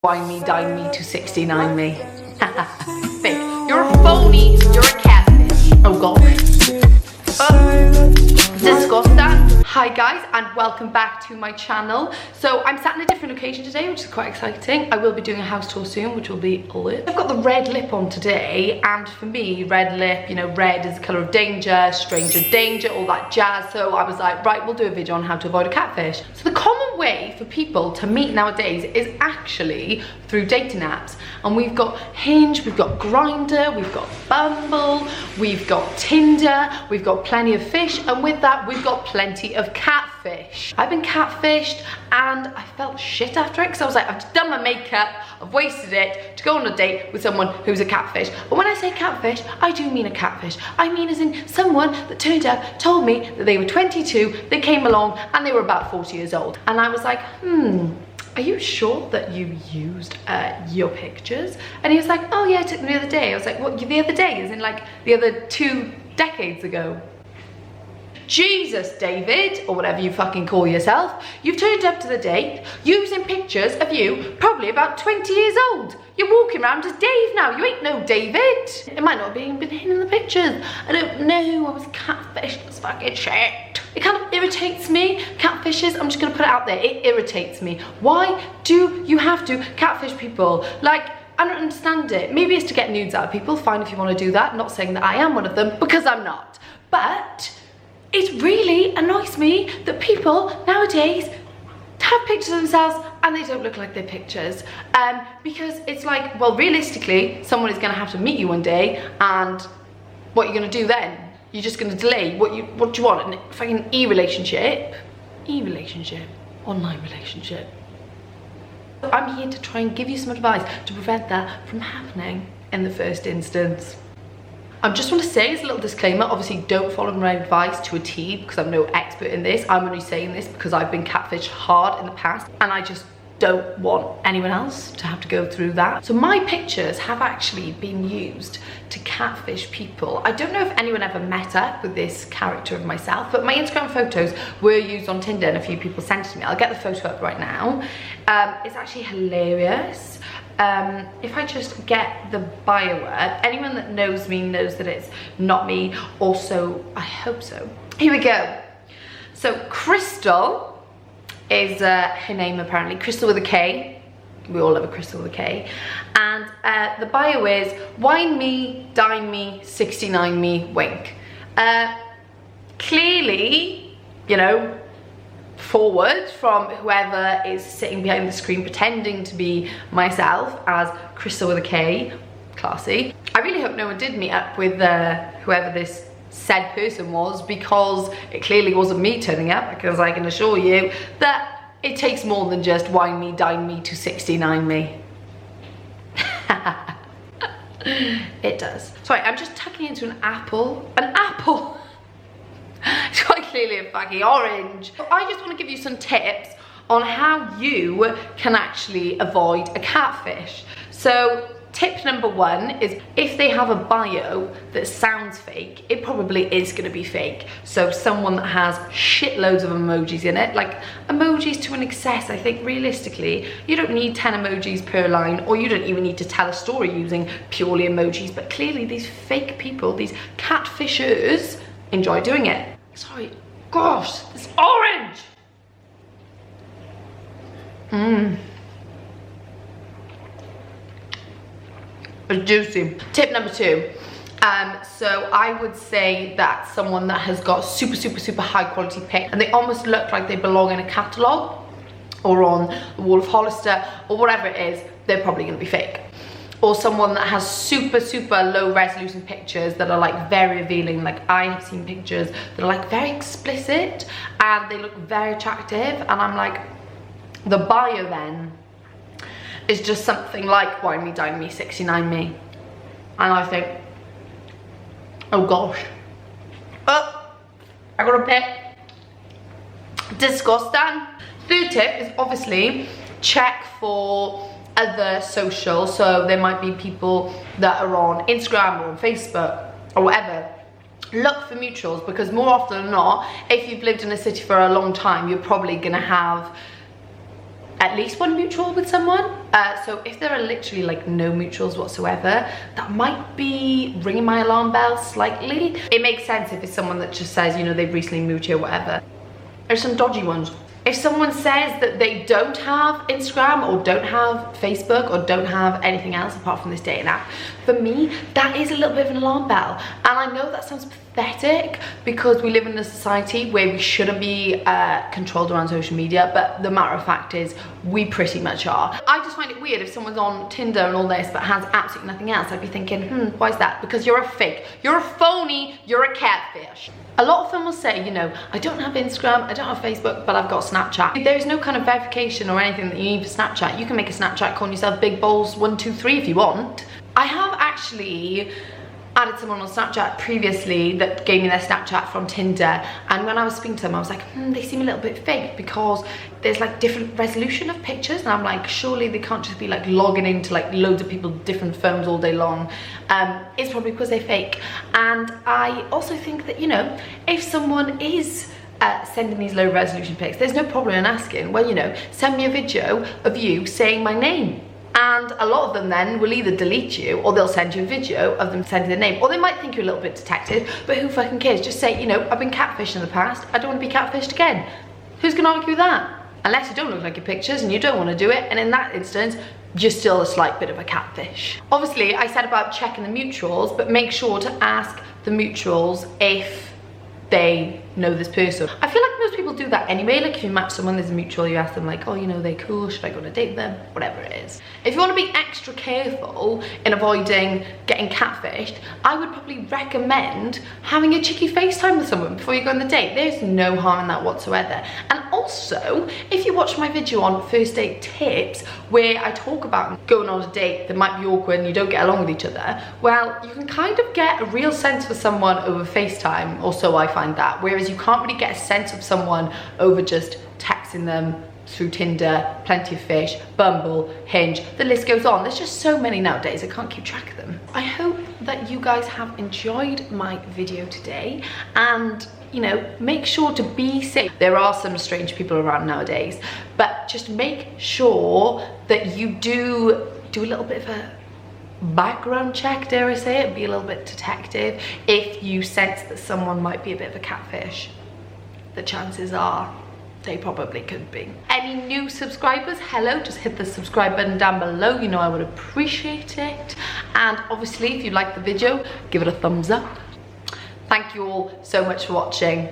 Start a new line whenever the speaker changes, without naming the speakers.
Wine me, dine me, to 69 me. Fake. You're a phony, you're a catfish. Oh gosh. Disgusting. Hi guys, and welcome back to my channel. So I'm sat in a different location today, which is quite exciting. I will be doing a house tour soon, which will be lit. I've got the red lip on today, and for me, red lip, you know, red is the colour of danger, stranger danger, all that jazz. So I was like, right, we'll do a video on how to avoid a catfish. So the common way for people to meet nowadays is actually through dating apps. And we've got Hinge, we've got Grindr, we've got Bumble, we've got Tinder, we've got plenty of fish, and with that we've got plenty of catfish. I've been catfished and I felt shit after it because I was like, I've done my makeup, I've wasted it to go on a date with someone who's a catfish. But when I say catfish, I do mean a catfish. I mean as in someone that turned up, told me that they were 22, they came along and they were about 40 years old. And I was like, are you sure that you used your pictures? And he was like, oh yeah, I took them the other day. I was like, what, the other day? As in like the other 2 decades ago? Jesus, David, or whatever you fucking call yourself, you've turned up to the date using pictures of you probably about 20 years old. You're walking around as Dave now, you ain't no David. It might not have been hidden in the pictures. I don't know, I was catfished, that's fucking shit. It kind of irritates me, catfishes, I'm just gonna put it out there, it irritates me. Why do you have to catfish people? Like, I don't understand it. Maybe it's to get nudes out of people, fine if you wanna do that. Not saying that I am one of them, because I'm not. But it really annoys me that people nowadays have pictures of themselves and they don't look like their pictures. Because it's like, well, realistically, someone is gonna have to meet you one day, and what are you gonna do then? You're just gonna delay what do you want? A fucking e-relationship? E-relationship? Online relationship? I'm here to try and give you some advice to prevent that from happening in the first instance. I just want to say as a little disclaimer, obviously don't follow my advice to a T because I'm no expert in this. I'm only saying this because I've been catfished hard in the past and I just don't want anyone else to have to go through that. So my pictures have actually been used to catfish people. I don't know if anyone ever met up with this character of myself, but my Instagram photos were used on Tinder and a few people sent it to me. I'll get the photo up right now. It's actually hilarious. If I just get the bio word, anyone that knows me knows that it's not me. Also, I hope so. Here we go. So Crystal is her name apparently. Crystal with a K. We all love a Crystal with a K. And the bio is wine me, dine me, 69 me, wink. Clearly, you know, forward from whoever is sitting behind the screen pretending to be myself as Crystal with a K. Classy. I really hope no one did meet up with whoever this said person was, because it clearly wasn't me turning up, because I can assure you that it takes more than just wine me, dine me, to 69 me. It does. Sorry, I'm just tucking into an apple. An apple! It's quite clearly a fucking orange. I just want to give you some tips on how you can actually avoid a catfish. So tip number 1 is if they have a bio that sounds fake, it probably is going to be fake. So someone that has shitloads of emojis in it, like emojis to an excess. I think realistically you don't need 10 emojis per line, or you don't even need to tell a story using purely emojis. But clearly these fake people, these catfishers, enjoy doing it. Sorry, gosh, this orange! It's juicy. Tip number 2. So I would say that someone that has got super high quality pic and they almost look like they belong in a catalogue or on the wall of Hollister or whatever it is, they're probably going to be fake. Or someone that has super low resolution pictures that are like very revealing. Like I have seen pictures that are like very explicit and they look very attractive, and I'm like, the bio then is just something like wine me, dine me, 69 me, and I think, oh gosh, oh, I got a pic. Disgusting. Third tip is obviously check for other social. So there might be people that are on Instagram or on Facebook or whatever. Look for mutuals, because more often than not, if you've lived in a city for a long time, you're probably gonna have at least one mutual with someone. So if there are literally like no mutuals whatsoever, that might be ringing my alarm bell slightly. It makes sense if it's someone that just says, you know, they've recently moved here, whatever. There's some dodgy ones. If someone says that they don't have Instagram or don't have Facebook or don't have anything else apart from this dating app, for me, that is a little bit of an alarm bell. And I know that sounds pathetic because we live in a society where we shouldn't be controlled around social media, but the matter of fact is we pretty much are. I just find it weird if someone's on Tinder and all this but has absolutely nothing else. I'd be thinking, why is that? Because you're a fake, you're a phony, you're a catfish. A lot of them will say, you know, I don't have Instagram, I don't have Facebook, but I've got Snapchat. There is no kind of verification or anything that you need for Snapchat. You can make a Snapchat calling yourself Big Balls 123 if you want. I have actually added someone on Snapchat previously that gave me their Snapchat from Tinder, and when I was speaking to them I was like, they seem a little bit fake because there's like different resolution of pictures, and I'm like, surely they can't just be like logging into like loads of people's different phones all day long. It's probably because they're fake. And I also think that, you know, if someone is sending these low resolution pics, there's no problem in asking, well, you know, send me a video of you saying my name. And a lot of them then will either delete you or they'll send you a video of them sending their name, or they might think you're a little bit detective, but who fucking cares? Just say, you know, I've been catfished in the past, I don't want to be catfished again. Who's gonna argue that? Unless you don't look like your pictures and you don't want to do it, and in that instance you're still a slight bit of a catfish. Obviously I said about checking the mutuals, but make sure to ask the mutuals if they know this person. I feel like most people do that anyway. Like if you match someone, there's a mutual, you ask them like, oh, you know, they're cool, should I go on a date with them? Whatever it is. If you want to be extra careful in avoiding getting catfished, I would probably recommend having a cheeky FaceTime with someone before you go on the date. There's no harm in that whatsoever. And also, if you watch my video on first date tips where I talk about going on a date that might be awkward and you don't get along with each other, well, you can kind of get a real sense for someone over FaceTime, or so I find that, whereas you can't really get a sense of someone over just texting them through Tinder, Plenty of Fish, Bumble, Hinge, the list goes on. There's just so many nowadays, I can't keep track of them. I hope that you guys have enjoyed my video today, and you know, make sure to be safe. There are some strange people around nowadays, but just make sure that you do a little bit of a background check, dare I say it, be a little bit detective. If you sense that someone might be a bit of a catfish, the chances are they probably could be. Any new subscribers, hello, just hit the subscribe button down below, you know I would appreciate it. And obviously if you like the video, give it a thumbs up. Thank you all so much for watching.